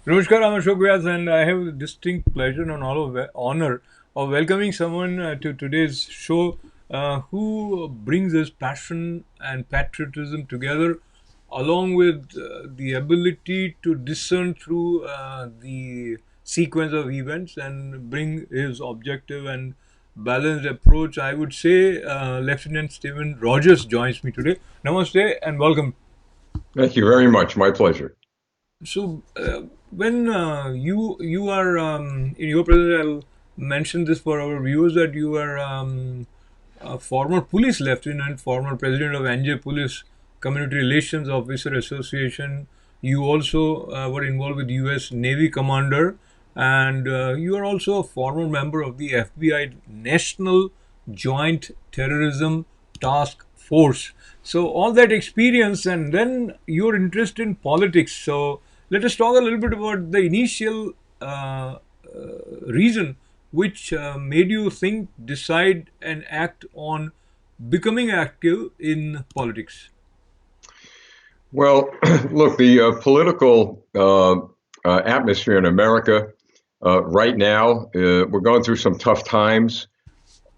Namaskar, I'm Ashok Vyas, and I have the distinct pleasure and honor of welcoming someone to today's show who brings his passion and patriotism together, along with the ability to discern through the sequence of events and bring his objective and balanced approach. I would say Lieutenant Stephen Rogers joins me today. Namaste and welcome. Thank you very much. My pleasure. So when you are in your presence, I'll mention this for our viewers that you are a former police lieutenant, former president of NJ Police Community Relations Officer Association. You also were involved with U.S. Navy commander, and you are also a former member of the FBI National Joint Terrorism Task Force. So all that experience, and then your interest in politics. So let us talk a little bit about the initial reason which made you think, decide, and act on becoming active in politics. Well, look, the political atmosphere in America right now, we're going through some tough times.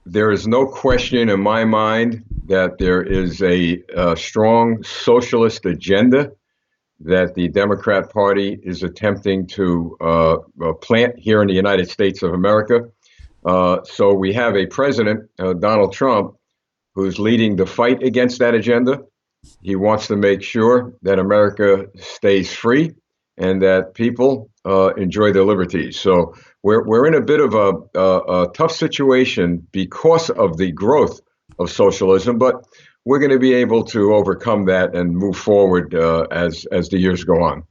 There is no question in my mind that there is a strong socialist agenda that the Democrat Party is attempting to plant here in the United States of America. So we have a president, Donald Trump, who's leading the fight against that agenda. He wants to make sure that America stays free and that people enjoy their liberties. So we're in a bit of a tough situation because of the growth of socialism, but we're going to be able to overcome that and move forward as the years go on.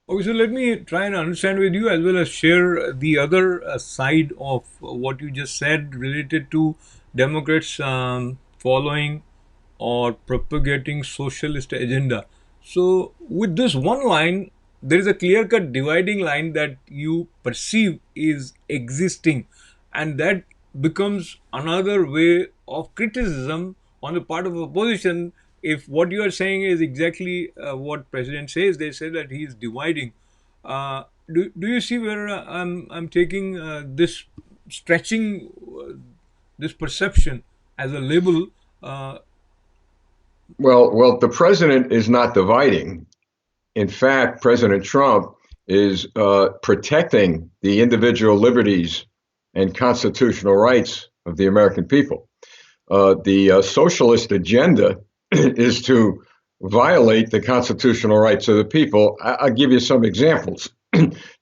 Okay, so let me try and understand with you as well as share the other side of what you just said related to Democrats following or propagating socialist agenda. So, with this one line, there is a clear cut dividing line that you perceive is existing, and that becomes another way of criticism on the part of opposition. If what you are saying is exactly what President says, they say that he is dividing. Do you see where I'm taking this stretching this perception as a label? Uh, Well, the president is not dividing. In fact, President Trump is protecting the individual liberties and constitutional rights of the American people. The socialist agenda is to violate the constitutional rights of the people. I'll give you some examples.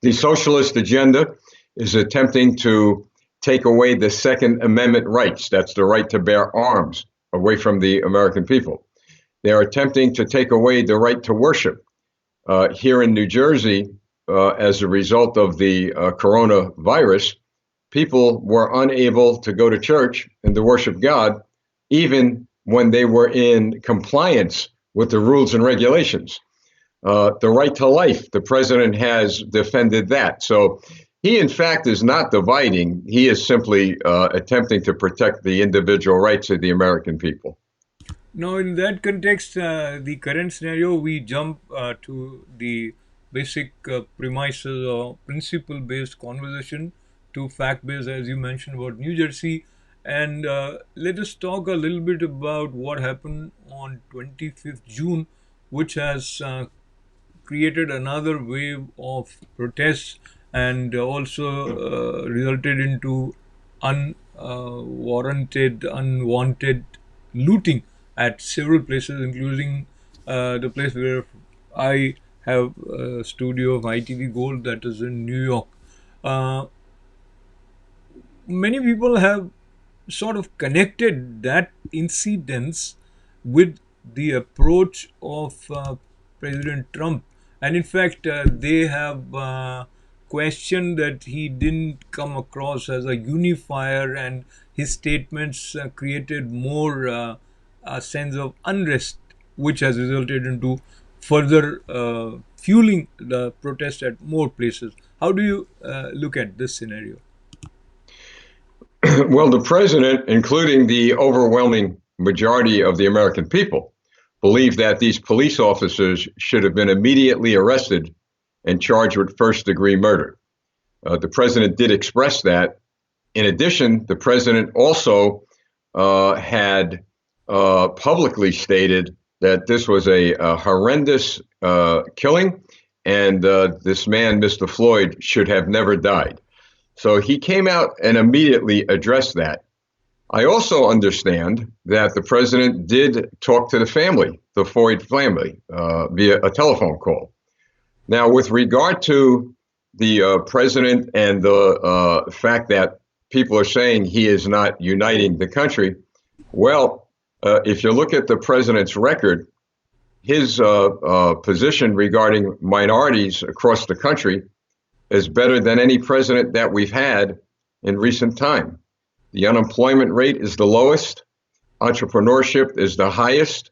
The socialist agenda is attempting to take away the Second Amendment rights. That's the right to bear arms away from the American people. They are attempting to take away the right to worship. Here in New Jersey, as a result of the coronavirus, people were unable to go to church and to worship God, even when they were in compliance with the rules and regulations. The right to life, the president has defended that. So he, in fact, is not dividing. He is simply attempting to protect the individual rights of the American people. Now, in that context, the current scenario, we jump to the basic premises or principle based conversation to fact based, as you mentioned about New Jersey. And let us talk a little bit about what happened on 25th June, which has created another wave of protests and also resulted into unwarranted, unwanted looting at several places, including the place where I have a studio of ITV Gold that is in New York. Uh, Many people have sort of connected that incidence with the approach of President Trump. And in fact, they have questioned that he didn't come across as a unifier, and his statements created more a sense of unrest, which has resulted into further fueling the protest at more places. How do you look at this scenario? Well, the president, including the overwhelming majority of the American people, believe that these police officers should have been immediately arrested and charged with first-degree murder. The president did express that. In addition, the president also had publicly stated that this was a horrendous killing, and this man, Mr. Floyd, should have never died. So he came out and immediately addressed that. I also understand that the president did talk to the family, the Floyd family, via a telephone call. Now, with regard to the president and the fact that people are saying he is not uniting the country, well, if you look at the president's record, his position regarding minorities across the country is better than any president that we've had in recent time. The unemployment rate is the lowest. Entrepreneurship is the highest.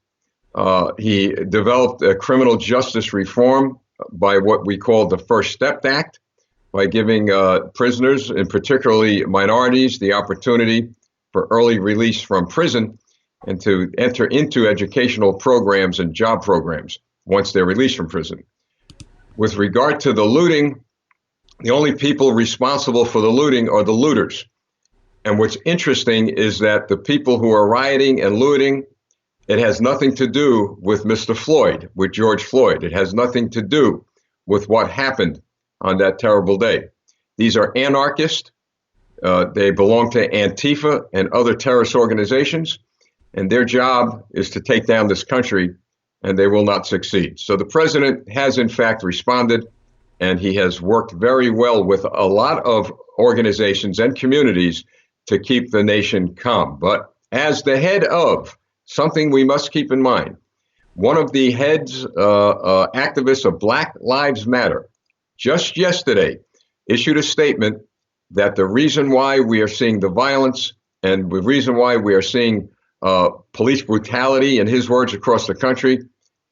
He developed a criminal justice reform by what we call the First Step Act, by giving prisoners, and particularly minorities, the opportunity for early release from prison and to enter into educational programs and job programs once they're released from prison. With regard to the looting, the only people responsible for the looting are the looters. And what's interesting is that the people who are rioting and looting, it has nothing to do with Mr. Floyd, with George Floyd. It has nothing to do with what happened on that terrible day. These are anarchists. They belong to Antifa and other terrorist organizations, and their job is to take down this country, and they will not succeed. So the president has, in fact, responded, and he has worked very well with a lot of organizations and communities to keep the nation calm. But as the head of something we must keep in mind, one of the heads, activists of Black Lives Matter, just yesterday issued a statement that the reason why we are seeing the violence and the reason why we are seeing police brutality, in his words, across the country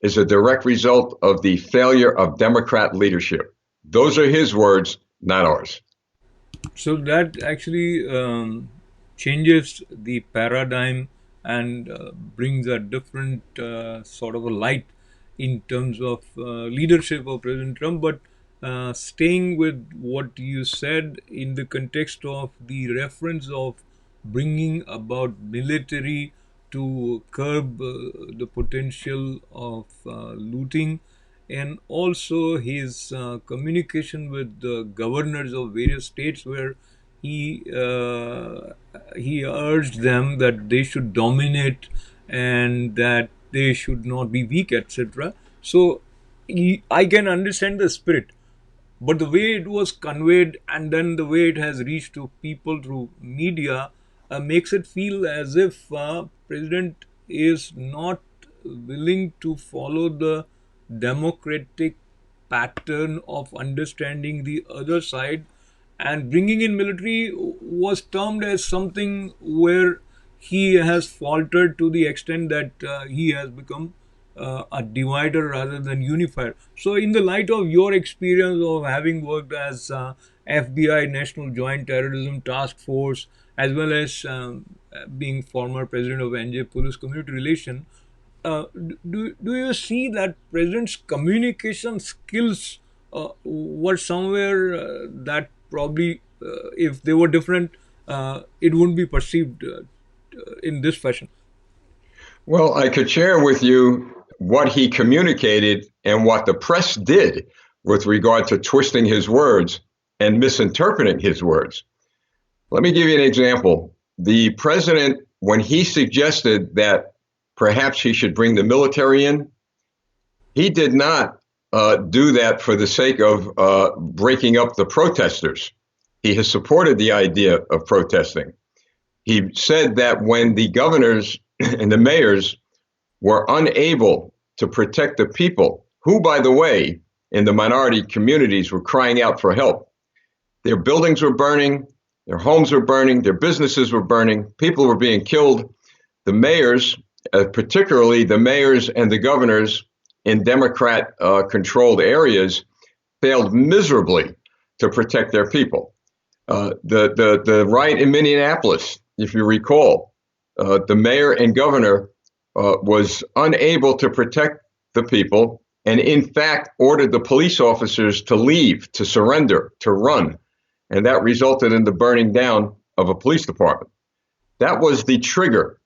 is a direct result of the failure of Democrat leadership. Those are his words, not ours. So that actually changes the paradigm and brings a different sort of a light in terms of leadership of President Trump. But staying with what you said in the context of the reference of bringing about military to curb the potential of looting, and also his communication with the governors of various states, where he he urged them that they should dominate and that they should not be weak, etc. So I can understand the spirit, but the way it was conveyed and then the way it has reached to people through media makes it feel as if president is not willing to follow the democratic pattern of understanding the other side, and bringing in military was termed as something where he has faltered to the extent that he has become a divider rather than unifier. So, in the light of your experience of having worked as FBI National Joint Terrorism Task Force, as well as being former president of NJ Police Community Relation, do you see that president's communication skills were somewhere that probably, if they were different, it wouldn't be perceived in this fashion? Well, I could share with you what he communicated and what the press did with regard to twisting his words and misinterpreting his words. Let me give you an example. The president, when he suggested that perhaps he should bring the military in, he did not do that for the sake of breaking up the protesters. He has supported the idea of protesting. He said that when the governors and the mayors were unable to protect the people, who, by the way, in the minority communities were crying out for help. Their buildings were burning, their homes were burning, their businesses were burning, people were being killed. The mayors, particularly the mayors and the governors in Democrat-controlled areas, failed miserably to protect their people. The riot in Minneapolis, if you recall, the mayor and governor was unable to protect the people, and in fact ordered the police officers to leave, to surrender, to run. And that resulted in the burning down of a police department. That was the trigger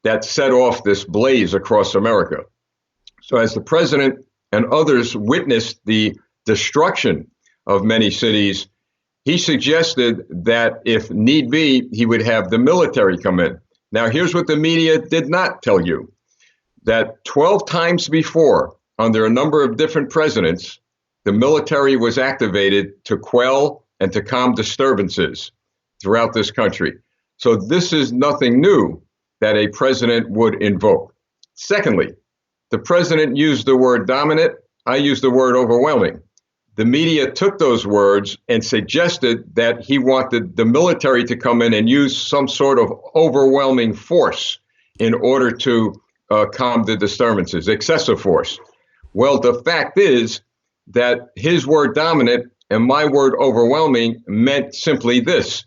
that set off this blaze across America. So, as the president and others witnessed the destruction of many cities, he suggested that if need be, he would have the military come in. Now, here's what the media did not tell you, that 12 times before, under a number of different presidents, the military was activated to quell and to calm disturbances throughout this country. So this is nothing new that a president would invoke. Secondly, the president used the word dominant. I used the word overwhelming. The media took those words and suggested that he wanted the military to come in and use some sort of overwhelming force in order to calm the disturbances, excessive force. Well, the fact is that his word dominant and my word overwhelming meant simply this,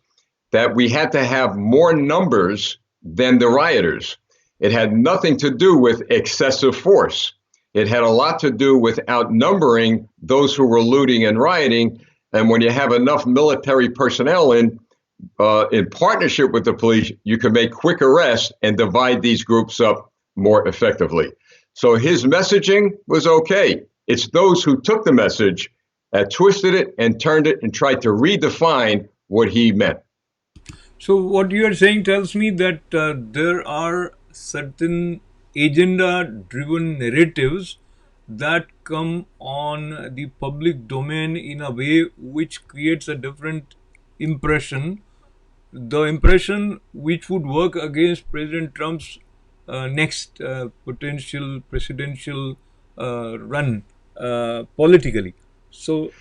that we had to have more numbers than the rioters. It had nothing to do with excessive force. It had a lot to do with outnumbering those who were looting and rioting. And when you have enough military personnel in partnership with the police, you can make quick arrests and divide these groups up more effectively. So his messaging was okay. It's those who took the message, twisted it and turned it and tried to redefine what he meant. So what you are saying tells me that there are certain agenda-driven narratives that come on the public domain in a way which creates a different impression, the impression which would work against President Trump's next potential presidential run politically. So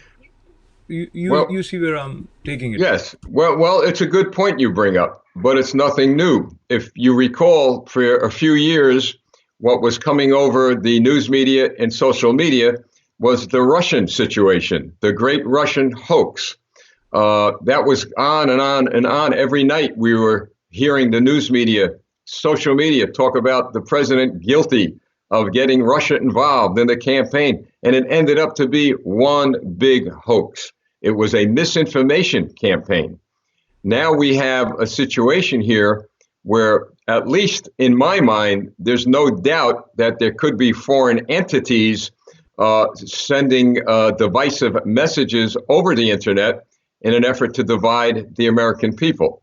you Well, see where I'm taking it. yes. Well, it's a good point you bring up, but it's nothing new. If you recall, for a few years, what was coming over the news media and social media was the Russian situation, the great Russian hoax. That was on and on and on. Every night we were hearing the news media, social media talk about the president guilty of getting Russia involved in the campaign. And it ended up to be one big hoax. It was a misinformation campaign. Now we have a situation here where, at least in my mind, there's no doubt that there could be foreign entities sending divisive messages over the internet in an effort to divide the American people.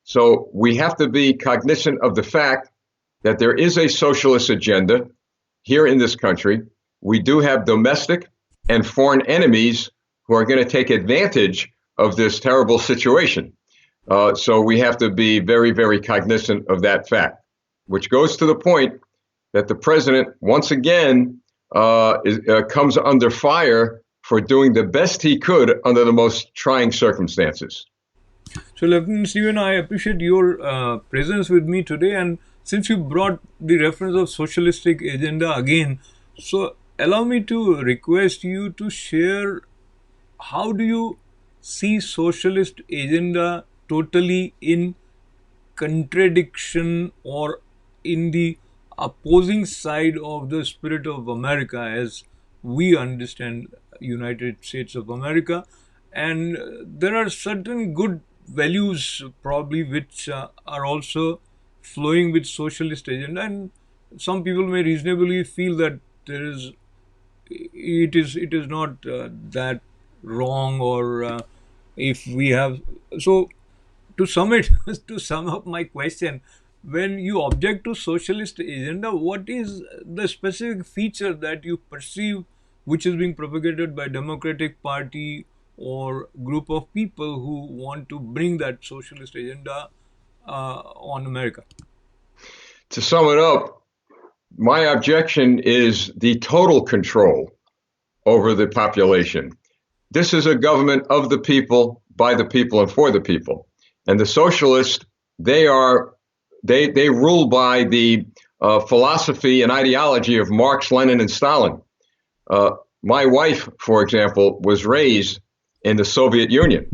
So we have to be cognizant of the fact that there is a socialist agenda here in this country. We do have domestic and foreign enemies who are going to take advantage of this terrible situation. So we have to be very, very cognizant of that fact, which goes to the point that the president, once again, comes under fire for doing the best he could under the most trying circumstances. So, Lieutenant Stephen, I appreciate your presence with me today. And since you brought the reference of socialistic agenda again, so allow me to request you to share how do you see socialist agenda totally in contradiction or in the opposing side of the spirit of America as we understand United States of America. And there are certain good values probably which are also flowing with socialist agenda, and some people may reasonably feel that there is it is not that wrong, or if we have so to sum it to sum up my question, when you object to socialist agenda, what is the specific feature that you perceive which is being propagated by Democratic Party or group of people who want to bring that socialist agenda on America? To sum it up, my objection is the total control over the population. This is a government of the people, by the people, and for the people. And the socialists, they rule by the philosophy and ideology of Marx, Lenin, and Stalin. My wife, for example, was raised in the Soviet Union.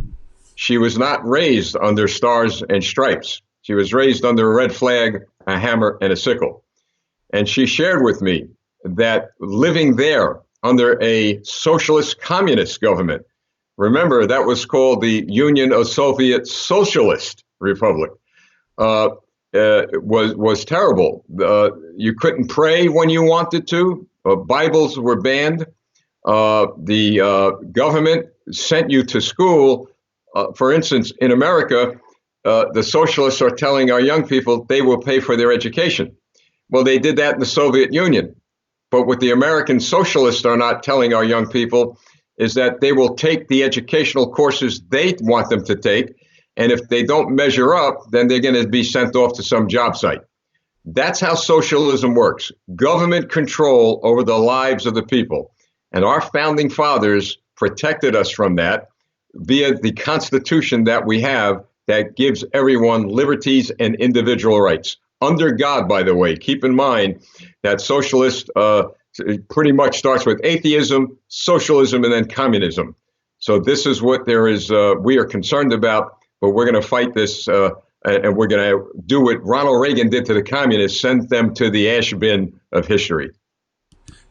She was not raised under stars and stripes. She was raised under a red flag, a hammer, and a sickle. And she shared with me that living there under a socialist communist government. Remember, that was called the Union of Soviet Socialist Republic. Uh, was terrible. You couldn't pray when you wanted to. Bibles were banned. The government sent you to school. For instance, in America, the socialists are telling our young people they will pay for their education. Well, they did that in the Soviet Union. But what the American socialists are not telling our young people is that they will take the educational courses they want them to take. And if they don't measure up, then they're going to be sent off to some job site. That's how socialism works. Government control over the lives of the people. And our founding fathers protected us from that via the Constitution that we have that gives everyone liberties and individual rights. Under God, by the way. Keep in mind that socialist pretty much starts with atheism, socialism, and then communism. So this is what we are concerned about, but we're going to fight this, and we're going to do what Ronald Reagan did to the communists, send them to the ash bin of history.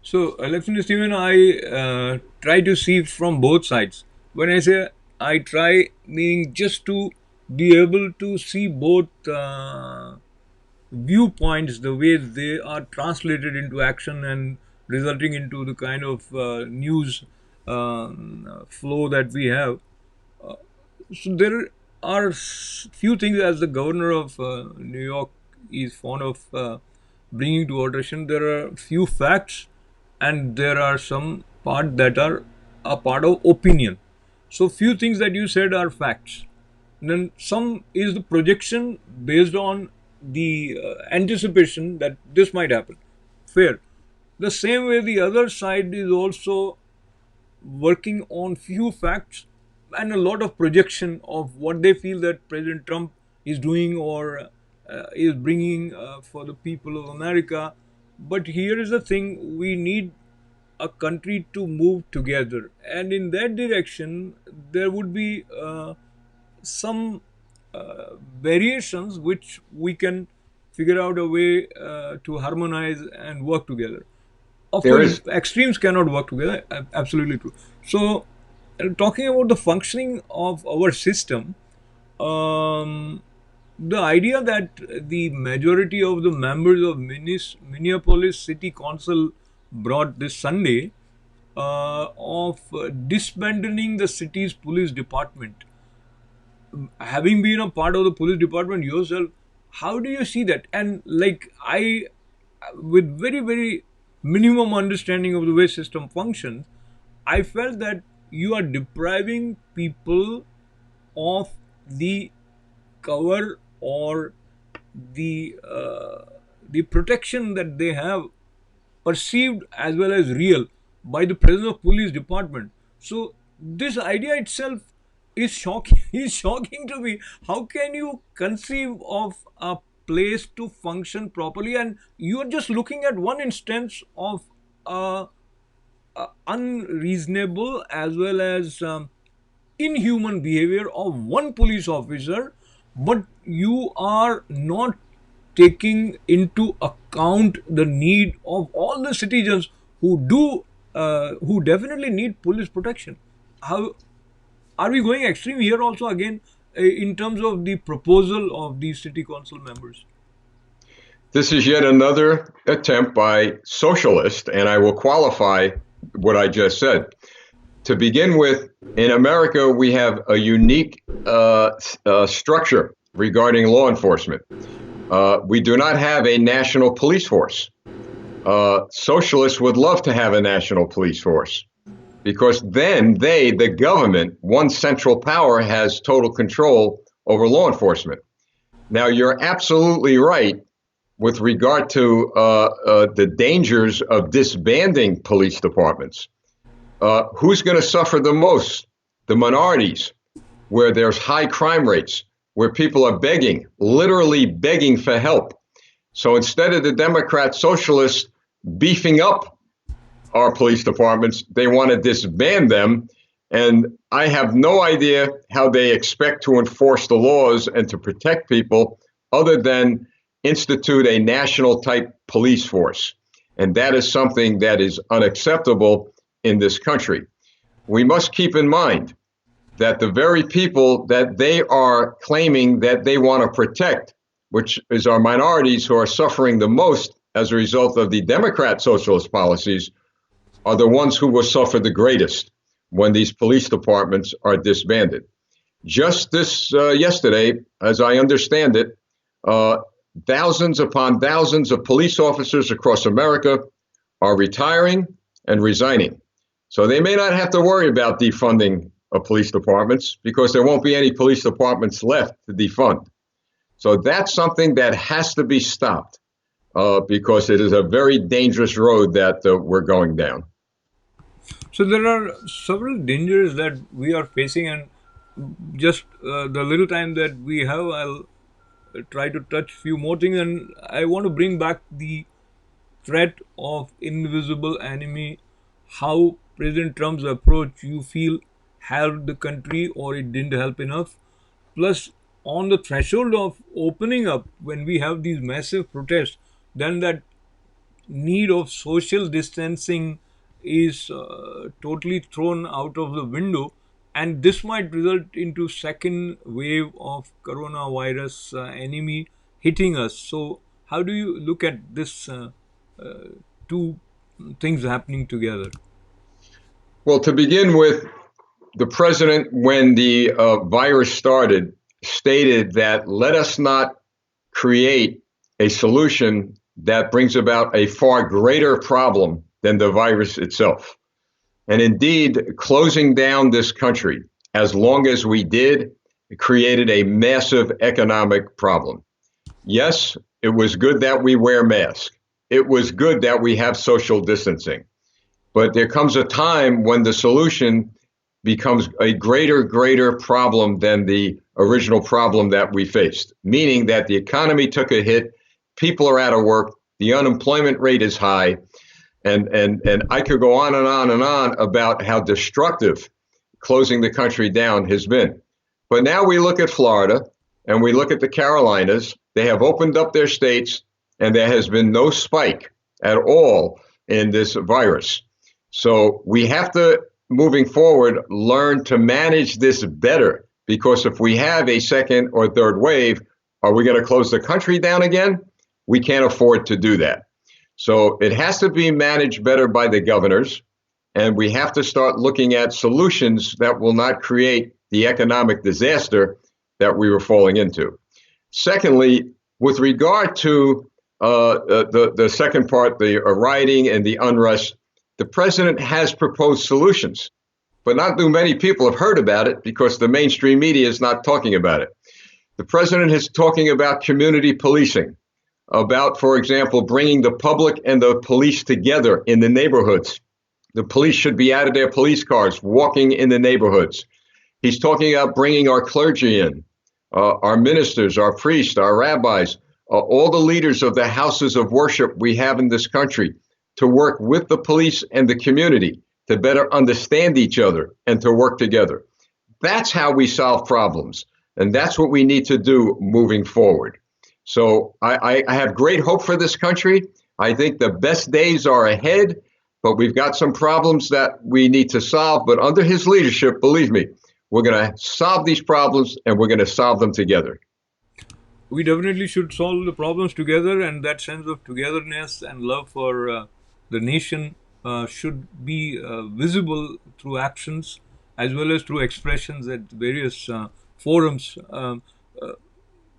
So, Lieutenant Stephen, I try to see from both sides. When I say I try, meaning just to be able to see both viewpoints, the way they are translated into action and resulting into the kind of news flow that we have. So there are few things, as the governor of New York is fond of bringing to our attention. There are few facts, and there are some part that are a part of opinion. So few things that you said are facts. Then some is the projection based on the anticipation that this might happen. Fair. The same way the other side is also working on few facts and a lot of projection of what they feel that President Trump is doing or is bringing for the people of America. But here is the thing: we need a country to move together, and in that direction, there would be some variations which we can figure out a way to harmonize and work together. Of There course, is extremes cannot work together. Absolutely true. So, talking about the functioning of our system, um, the idea that the majority of the members of Minneapolis City Council brought this Sunday of disbanding the city's police department. Having been a part of the police department yourself, how do you see that? And like I, with very minimum understanding of the way system functions, I felt that you are depriving people of the cover or the protection that they have, perceived as well as real, by the presence of police department. So this idea itself is shocking is shocking to me. How can you conceive of a place to function properly, and you are just looking at one instance of a unreasonable as well as inhuman behavior of one police officer, but you are not taking into account the need of all the citizens who definitely need police protection. How are we going extreme here also again in terms of the proposal of these city council members? This is yet another attempt by socialists, and I will qualify what I just said. To begin with, in America, we have a unique structure regarding law enforcement. We do not have a national police force. Socialists would love to have a national police force because then the government, one central power, has total control over law enforcement. Now, you're absolutely right with regard to the dangers of disbanding police departments. Who's going to suffer the most? The minorities, where there's high crime rates, where people are begging, literally begging for help. So instead of the Democrat socialists beefing up our police departments, they want to disband them. And I have no idea how they expect to enforce the laws and to protect people other than institute a national type police force. And that is something that is unacceptable in this country. We must keep in mind that the very people that they are claiming that they want to protect, which is our minorities who are suffering the most as a result of the Democrat socialist policies, are the ones who will suffer the greatest when these police departments are disbanded. Just this yesterday, as I understand it, uh, thousands upon thousands of police officers across America are retiring and resigning. So they may not have to worry about defunding of police departments because there won't be any police departments left to defund. So that's something that has to be stopped because it is a very dangerous road that we're going down. So there are several dangers that we are facing, and just the little time that we have, I'll try to touch few more things, and I want to bring back the threat of invisible enemy. How President Trump's approach you feel helped the country or it didn't help enough? Plus, on the threshold of opening up, when we have these massive protests, then that need of social distancing is totally thrown out of the window, and this might result into second wave of coronavirus enemy hitting us. So how do you look at this two things happening together? Well, to begin with, the president, when the virus started, stated that let us not create a solution that brings about a far greater problem than the virus itself. And indeed, closing down this country as long as we did created a massive economic problem. Yes, it was good that we wear masks. It was good that we have social distancing. But there comes a time when the solution becomes a greater problem than the original problem that we faced, meaning that the economy took a hit, people are out of work, the unemployment rate is high, and I could go on and on and on about how destructive closing the country down has been. But now we look at Florida and we look at the Carolinas. They have opened up their states, and there has been no spike at all in this virus. So we have to, moving forward, learn to manage this better because if we have a second or third wave, are we going to close the country down again? We can't afford to do that. So it has to be managed better by the governors, and we have to start looking at solutions that will not create the economic disaster that we were falling into. Secondly, with regard to the second part, the rioting and the unrest, the president has proposed solutions, but not too many people have heard about it because the mainstream media is not talking about it. The president is talking about community policing, about, for example, bringing the public and the police together in the neighborhoods. The police should be out of their police cars, walking in the neighborhoods. He's talking about bringing our clergy in, our ministers, our priests, our rabbis, all the leaders of the houses of worship we have in this country to work with the police and the community to better understand each other and to work together. That's how we solve problems. And that's what we need to do moving forward. So I have great hope for this country. I think the best days are ahead, but we've got some problems that we need to solve. But under his leadership, believe me, we're going to solve these problems and we're going to solve them together. We definitely should solve the problems together, and that sense of togetherness and love for the nation should be visible through actions as well as through expressions at various forums.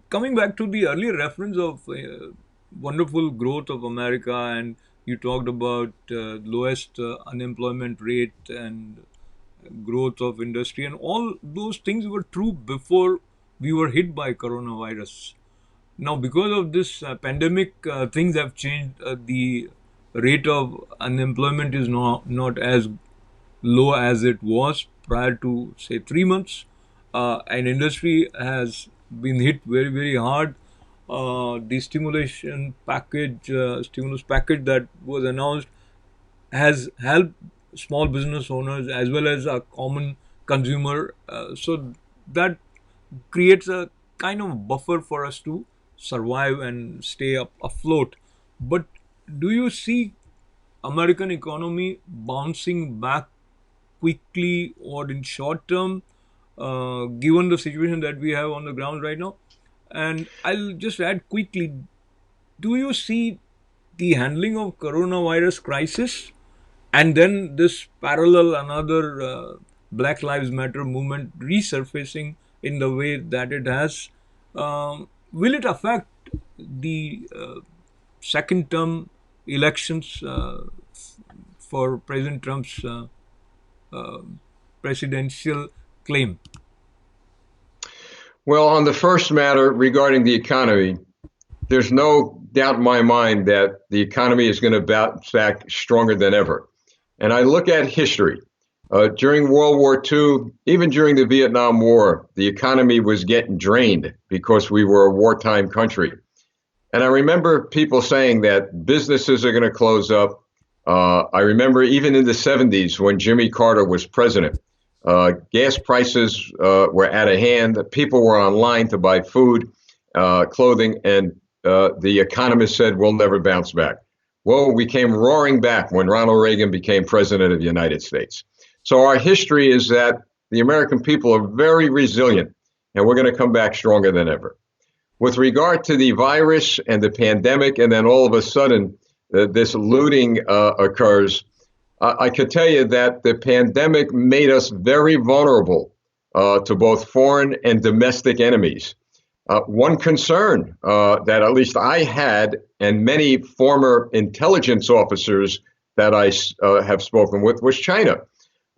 Coming back to the earlier reference of wonderful growth of America, and you talked about lowest unemployment rate and growth of industry, and all those things were true before we were hit by coronavirus. Now, because of this pandemic, things have changed. The rate of unemployment is not as low as it was prior to, say, 3 months. And industry has been hit very hard. The stimulus package that was announced has helped small business owners as well as a common consumer. So that creates a kind of buffer for us to survive and stay up afloat. But do you see American economy bouncing back quickly or in short term, given the situation that we have on the ground right now? And I'll just add quickly, do you see the handling of coronavirus crisis and then this parallel another Black Lives Matter movement resurfacing in the way that it has? Will it affect the second term elections for President Trump's presidential claim? Well, on the first matter regarding the economy, there's no doubt in my mind that the economy is going to bounce back stronger than ever. And I look at history. During World War II, even during the Vietnam War, the economy was getting drained because we were a wartime country. And I remember people saying that businesses are going to close up. I remember even in the 70s when Jimmy Carter was president, gas prices were out of hand. People were online to buy food, clothing, and the economists said we'll never bounce back. Well, we came roaring back when Ronald Reagan became president of the United States. So our history is that the American people are very resilient, and we're going to come back stronger than ever. With regard to the virus and the pandemic, and then all of a sudden this looting occurs, I could tell you that the pandemic made us very vulnerable to both foreign and domestic enemies. One concern that at least I had, and many former intelligence officers that I have spoken with, was China.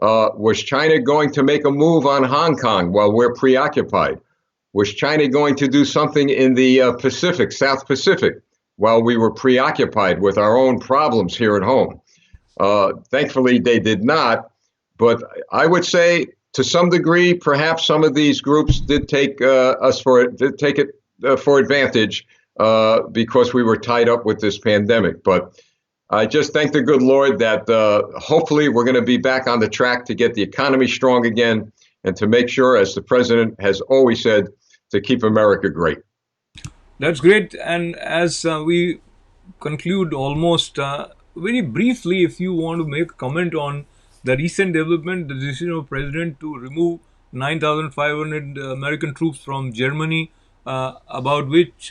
Was China going to make a move on Hong Kong while we're preoccupied? Was China going to do something in the Pacific, South Pacific, while we were preoccupied with our own problems here at home? Thankfully, they did not. But I would say, to some degree, perhaps some of these groups did take did take it for advantage because we were tied up with this pandemic. But I just thank the good Lord that hopefully we're going to be back on the track to get the economy strong again and to make sure, as the president has always said, to keep America great. That's great. And as we conclude almost very briefly, if you want to make a comment on the recent development, the decision of President to remove 9,500 American troops from Germany, about which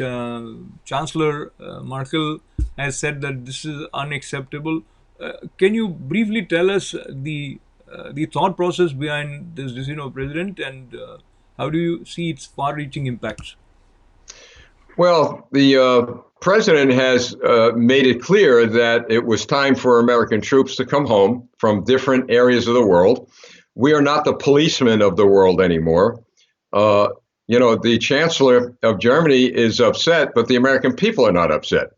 Chancellor Merkel has said that this is unacceptable. Can you briefly tell us the thought process behind this decision of President, and how do you see its far-reaching impacts? Well, the president has made it clear that it was time for American troops to come home from different areas of the world. We are not the policemen of the world anymore. Uh, the chancellor of Germany is upset, but the American people are not upset.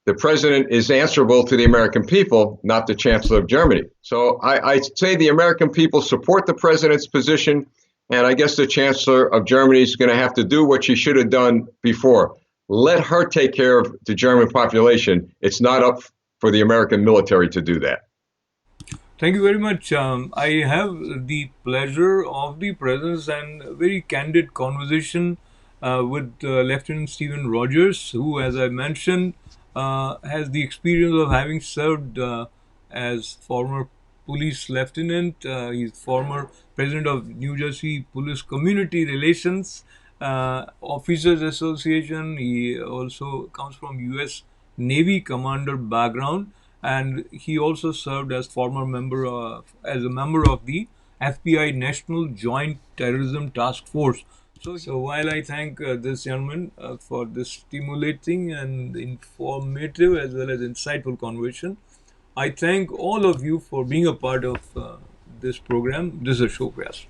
The president is answerable to the American people, not the chancellor of Germany. So I say the American people support the president's position, and I guess the chancellor of Germany is going to have to do what she should have done before. Let her take care of the German population. It's not up for the American military to do that. Thank you very much. I have the pleasure of the presence and very candid conversation with Lieutenant Stephen Rogers, who, as I mentioned, has the experience of having served as former police lieutenant. He's former president of New Jersey Police Community Relations Officers Association. He also comes from U.S. Navy commander background, and he also served as as a member of the FBI National Joint Terrorism Task Force. So while I thank this gentleman for this stimulating and informative as well as insightful conversation, I thank all of you for being a part of this program. This is Showcast.